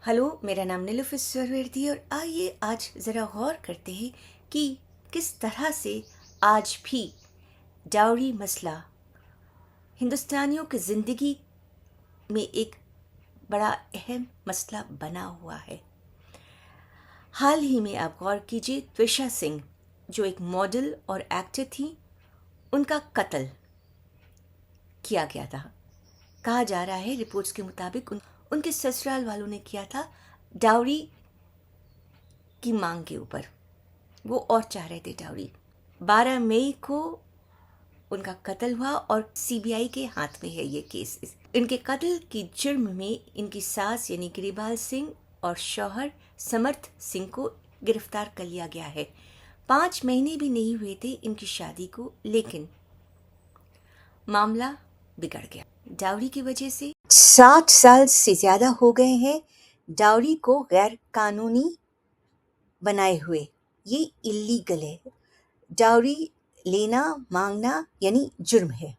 Hello, मेरा नाम नीलुफर सरवर्दी और आइए आज ज़रा गौर करते हैं कि किस तरह से आज भी डाउरी मसला हिंदुस्तानियों की ज़िंदगी में एक बड़ा अहम मसला बना हुआ है। हाल ही में आप गौर कीजिए, त्विषा सिंह जो एक मॉडल और एक्टर थी, उनका कत्ल किया गया था। कहा जा रहा है रिपोर्ट्स के मुताबिक उनके ससुराल वालों ने किया था डाउरी की मांग के ऊपर। वो और चाह रहे थे डाउरी। 12 मई को उनका कत्ल हुआ और सीबीआई के हाथ में है ये केस। इनके कत्ल की जुर्म में इनकी सास यानी गिरिबाल सिंह और शौहर समर्थ सिंह को गिरफ्तार कर लिया गया है। 5 महीने भी नहीं हुए थे इनकी शादी को, लेकिन मामला बिगड़ गया डाउरी की वजह से। 60 साल से ज्यादा हो गए हैं डाउरी को गैर कानूनी बनाए हुए। ये इलीगल है। डाउरी लेना मांगना यानी जुर्म है।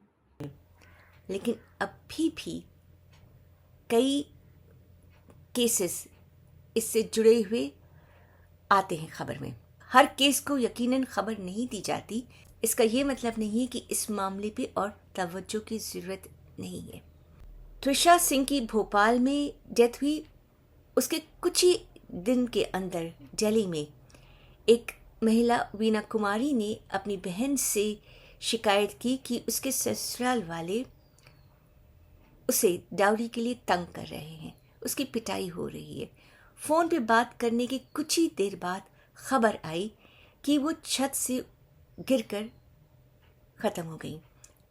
लेकिन अभी भी कई केसेस इससे जुड़े हुए आते हैं खबर में। हर केस को यकीनन खबर नहीं दी जाती। इसका ये मतलब नहीं है कि इस मामले पे और तवज्जो की ज़रूरत नहीं है। त्विषा सिंह की भोपाल में डेथ हुई। उसके कुछ ही दिन के अंदर दिल्ली में एक महिला वीना कुमारी ने अपनी बहन से शिकायत की कि उसके ससुराल वाले उसे डाउरी के लिए तंग कर रहे हैं, उसकी पिटाई हो रही है। फ़ोन पे बात करने के कुछ ही देर बाद खबर आई कि वो छत से गिरकर ख़त्म हो गई।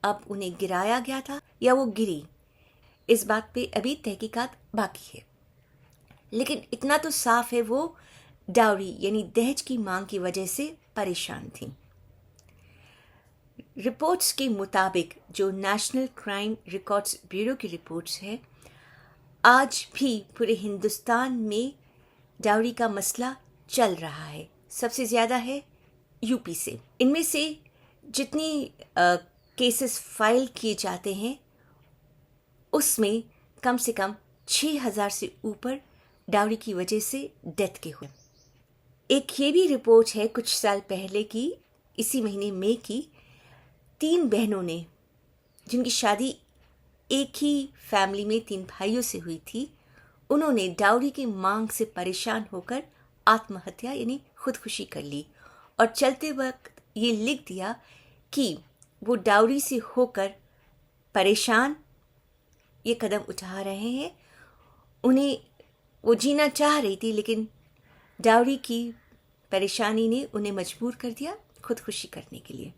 अब उन्हें गिराया गया था या वो गिरी, इस बात पे अभी तहकीकात बाकी है। लेकिन इतना तो साफ है वो डाउरी यानी दहेज की मांग की वजह से परेशान थी। रिपोर्ट्स के मुताबिक, जो नेशनल क्राइम रिकॉर्ड्स ब्यूरो की रिपोर्ट्स है, आज भी पूरे हिंदुस्तान में डाउरी का मसला चल रहा है। सबसे ज़्यादा है यूपी से। इनमें से जितनी केसेस फाइल किए जाते हैं उसमें कम से कम 6000 से ऊपर डाउरी की वजह से डेथ के हुए। एक ये भी रिपोर्ट है कुछ साल पहले की, इसी महीने मई की, 3 बहनों ने, जिनकी शादी एक ही फैमिली में 3 भाइयों से हुई थी, उन्होंने डाउरी की मांग से परेशान होकर आत्महत्या यानी खुदकुशी कर ली और चलते वक्त ये लिख दिया कि वो डाउरी से होकर परेशान ये कदम उठा रहे हैं। उन्हें वो जीना चाह रही थी, लेकिन डाउरी की परेशानी ने उन्हें मजबूर कर दिया खुदकुशी करने के लिए।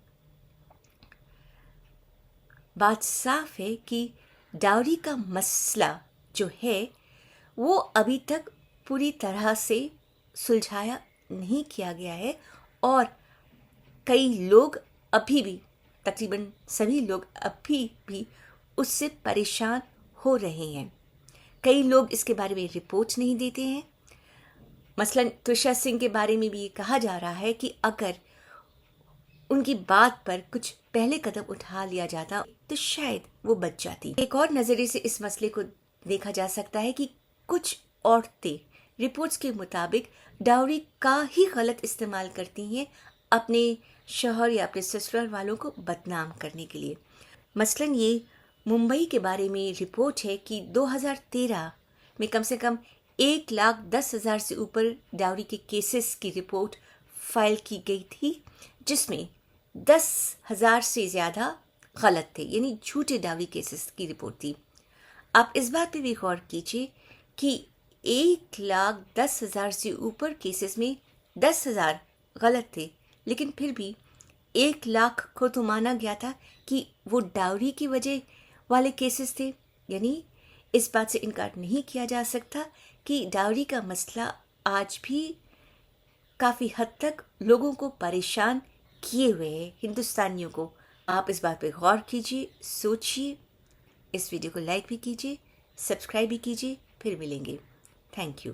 बात साफ है कि डाउरी का मसला जो है वो अभी तक पूरी तरह से सुलझाया नहीं किया गया है और कई लोग अभी भी, तकरीबन सभी लोग अभी भी उससे परेशान हो रहे हैं। कई लोग इसके बारे में रिपोर्ट नहीं देते हैं। मसलन त्विषा सिंह के बारे में भी ये कहा जा रहा है कि अगर उनकी बात पर कुछ पहले कदम उठा लिया जाता तो शायद वो बच जाती। एक और नज़रिए से इस मसले को देखा जा सकता है कि कुछ औरतें रिपोर्ट्स के मुताबिक डाउरी का ही गलत इस्तेमाल करती हैं अपने शौहर या अपने ससुराल वालों को बदनाम करने के लिए। मसलन ये मुंबई के बारे में रिपोर्ट है कि 2013 में कम से कम 1,10,000 से ऊपर डाउरी के केसेस की रिपोर्ट फाइल की गई थी, जिसमें 10,000 से ज़्यादा गलत थे, यानी झूठे डाउरी केसेस की रिपोर्ट थी। आप इस बात पे भी गौर कीजिए कि 1,10,000 से ऊपर केसेस में 10,000 गलत थे, लेकिन फिर भी 1,00,000 को तो माना गया था कि वो डाउरी की वजह वाले केसेस थे। यानी इस बात से इनकार नहीं किया जा सकता कि डाउरी का मसला आज भी काफ़ी हद तक लोगों को परेशान किए हुए है, हिंदुस्तानियों को। आप इस बात पे गौर कीजिए, सोचिए, इस वीडियो को लाइक भी कीजिए, सब्सक्राइब भी कीजिए। फिर मिलेंगे। Thank you.